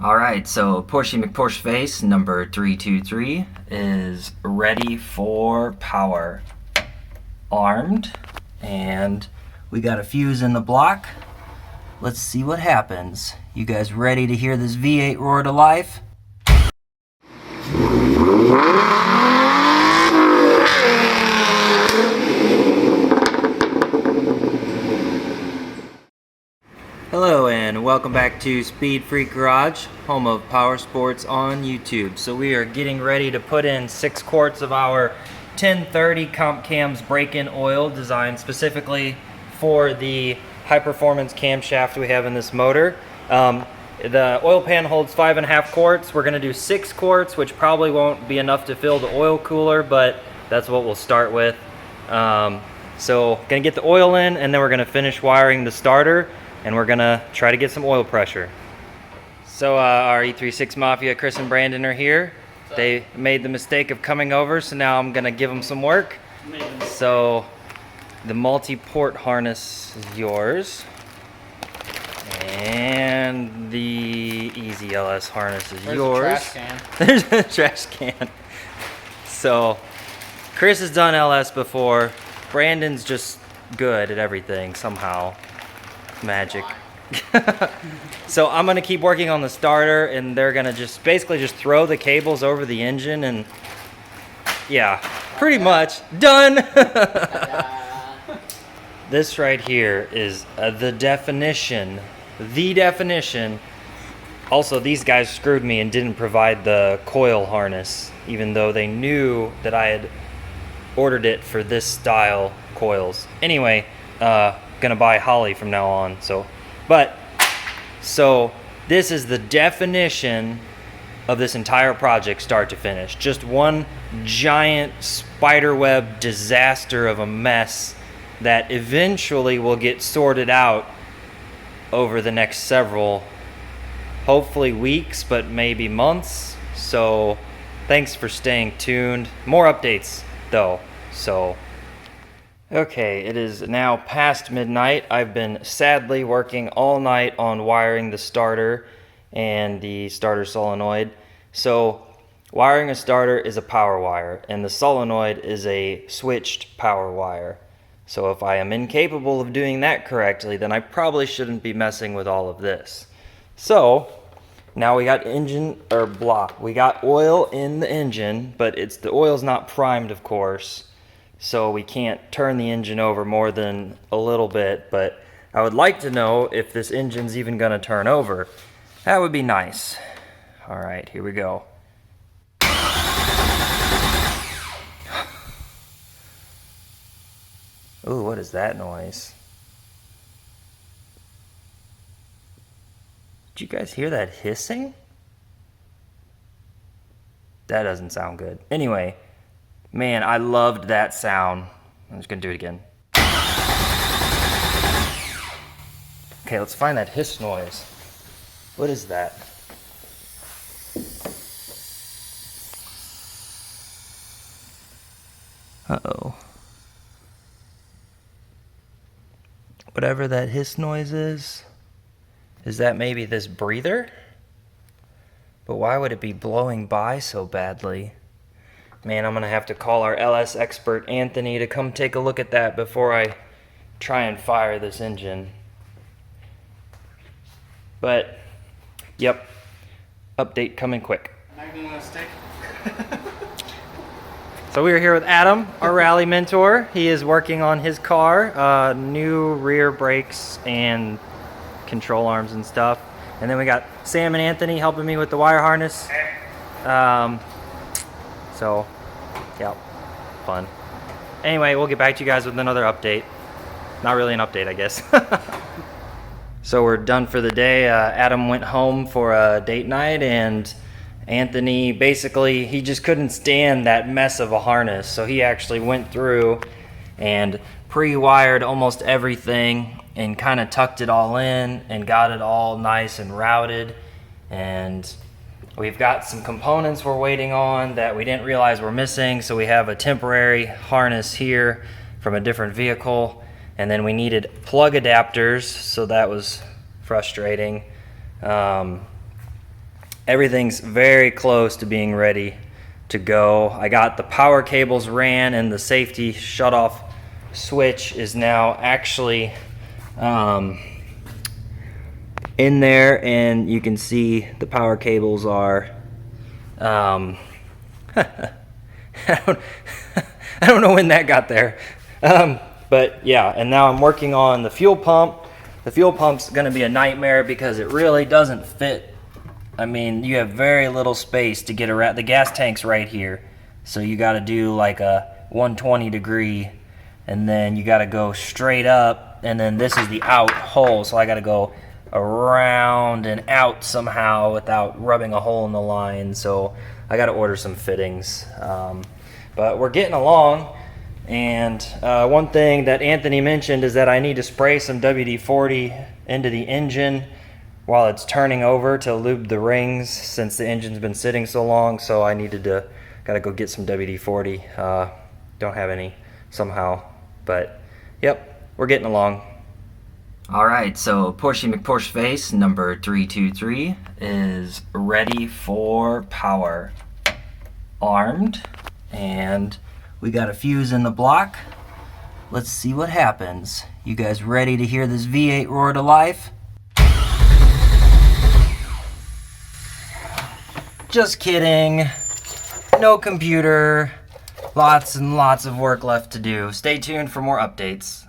All right, so Porsche McPorscheface number 323 is ready for power. Armed, and we got a fuse in the block. Let's see what happens. You guys ready to hear this V8 roar to life? Hello and welcome back to Speed Freak Garage, home of power sports on YouTube. So we are getting ready to put in 6 quarts of our 1030 Comp Cams break-in oil designed specifically for the high performance camshaft we have in this motor. The oil pan holds 5.5 quarts. We're going to do 6 quarts, which probably won't be enough to fill the oil cooler, but that's what we'll start with. So going to get the oil in, and then we're going to finish wiring the starter, and we're gonna try to get some oil pressure. So our E36 Mafia, Chris and Brandon are here. They made the mistake of coming over, so now I'm gonna give them some work. So the multi-port harness is yours. And the Easy LS harness is yours. There's a trash can. There's a trash can. So Chris has done LS before. Brandon's just good at everything somehow. Magic. So I'm gonna keep working on the starter, and they're gonna just basically throw the cables over the engine, and yeah, pretty much done. This right here is the definition. Also, these guys screwed me and didn't provide the coil harness, even though they knew that I had ordered it for this style coils. Anyway, gonna buy Holley from now on. So this is the definition of this entire project, start to finish. Just one giant spiderweb disaster of a mess that eventually will get sorted out over the next several, hopefully weeks, but maybe months. So thanks for staying tuned. More updates though. Okay, it is now past midnight. I've been sadly working all night on wiring the starter and the starter solenoid. So wiring a starter is a power wire, and the solenoid is a switched power wire. So if I am incapable of doing that correctly, then I probably shouldn't be messing with all of this. So now we got we got oil in the engine, but the oil's not primed, of course. So we can't turn the engine over more than a little bit, but I would like to know if this engine's even gonna turn over. That would be nice. All right, here we go. Ooh, what is that noise? Did you guys hear that hissing? That doesn't sound good. Anyway, man, I loved that sound. I'm just gonna do it again. Okay, let's find that hiss noise. What is that? Uh-oh. Whatever that hiss noise is that maybe this breather? But why would it be blowing by so badly? Man, I'm gonna have to call our LS expert Anthony to come take a look at that before I try and fire this engine. But, yep, update coming quick. So we are here with Adam, our rally mentor. He is working on his car, new rear brakes and control arms and stuff. And then we got Sam and Anthony helping me with the wire harness. So, yeah, fun. Anyway, we'll get back to you guys with another update. Not really an update, I guess. So we're done for the day. Adam went home for a date night, and Anthony, basically, he just couldn't stand that mess of a harness. So he actually went through and pre-wired almost everything and kind of tucked it all in and got it all nice and routed. And we've got some components we're waiting on that we didn't realize were missing. So we have a temporary harness here from a different vehicle. And then we needed plug adapters, so that was frustrating. everything's very close to being ready to go. I got the power cables ran, and the safety shutoff switch is now actually in there, and you can see the power cables are I don't know when that got there, but yeah. And now I'm working on the fuel pump. The fuel pump's going to be a nightmare because it really doesn't fit. I mean, you have very little space to get around. The gas tank's right here, so you got to do like a 120 degree, and then you got to go straight up, and then this is the out hole, so I got to go around and out somehow without rubbing a hole in the line. So I got to order some fittings, but we're getting along. And one thing that Anthony mentioned is that I need to spray some WD-40 into the engine while it's turning over to lube the rings, since the engine's been sitting so long. So I gotta go get some WD-40. Don't have any somehow, but yep, we're getting along. All right, so Porsche McPorscheface number 323 is ready for power. Armed, and we got a fuse in the block. Let's see what happens. You guys ready to hear this V8 roar to life? Just kidding. No computer. Lots and lots of work left to do. Stay tuned for more updates.